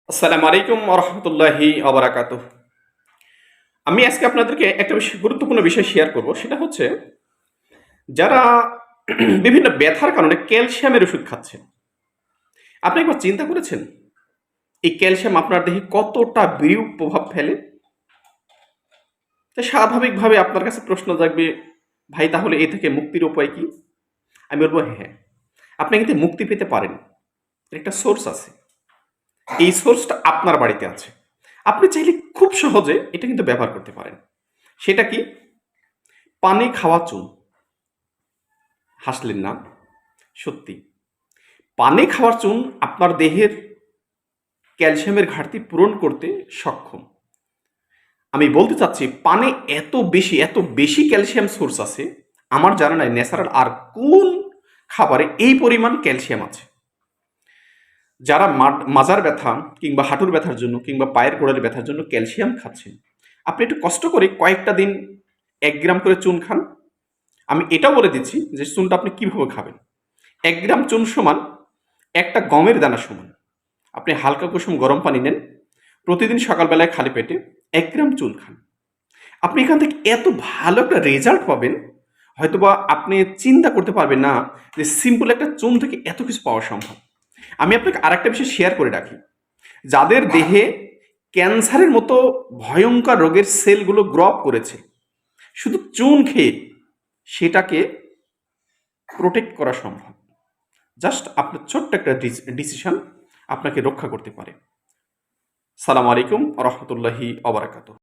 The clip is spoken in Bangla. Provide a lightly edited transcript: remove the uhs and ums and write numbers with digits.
আসসালামু আলাইকুম রহমতুল্লাহি আবরাকাতুহ। আমি আজকে আপনাদেরকে একটা গুরুত্বপূর্ণ বিষয় শেয়ার করব। সেটা হচ্ছে যারা বিভিন্ন ব্যথার কারণে ক্যালসিয়ামের ওষুধ খাচ্ছেন। আপনি একবার চিন্তা করেছেন এই ক্যালসিয়াম আপনার দেহে কতটা বিরূপ প্রভাব ফেলে? তো স্বাভাবিকভাবে আপনার কাছে প্রশ্ন জাগবে, ভাই তাহলে এ থেকে মুক্তির উপায় কি? আমি বলবো হ্যাঁ, আপনি কিন্তু মুক্তি পেতে পারেন। এর একটা সোর্স আছে। এই সোর্সটা আপনার বাড়িতে আছে। আপনি চাইলে খুব সহজে এটা কিন্তু ব্যবহার করতে পারেন। সেটা কি? পানি খাওয়া চুন। হাসলেন না? সত্যি। পানি খাওয়ার চুন আপনার দেহের ক্যালসিয়ামের ঘাটতি পূরণ করতে সক্ষম। আমি বলতে চাচ্ছি পানে এত বেশি ক্যালসিয়াম সোর্স আছে, আমার জানা নাই ন্যাচারাল আর কোন খাবারে এই পরিমাণ ক্যালসিয়াম আছে। যারা মাজার ব্যথা কিংবা হাঁটুর ব্যথার জন্য কিংবা পায়ের গোড়ালি ব্যথার জন্য ক্যালসিয়াম খাচ্ছেন, আপনি একটু কষ্ট করে কয়েকটা দিন ১ গ্রাম করে চুন খান। আমি এটাও বলে দিচ্ছি যে চুনটা আপনি কিভাবে খাবেন। ১ গ্রাম চুন সমান একটা গমের দানা সমান। আপনি হালকা কুসুম গরম পানি নেন, প্রতিদিন সকালবেলায় খালি পেটে ১ গ্রাম চুন খান। আপনি এখান থেকে এত ভালো একটা রেজাল্ট পাবেন, হয়তোবা আপনি চিন্তা করতে পারবেন না যে সিম্পল একটা চুন থেকে এত কিছু পাওয়া সম্ভব। আমি আপনাকে আরেকটা বিষয় শেয়ার করে রাখি। যাদের দেহে ক্যান্সারের মতো ভয়ঙ্কর রোগের সেলগুলো গ্রো আপ করেছে, শুধু চুন খেয়ে সেটাকে প্রোটেক্ট করা সম্ভব। জাস্ট আপনার ছোট্ট একটা ডিসিশন আপনাকে রক্ষা করতে পারে। সালাম আলাইকুম রহমতুল্লাহি অবরাকাত।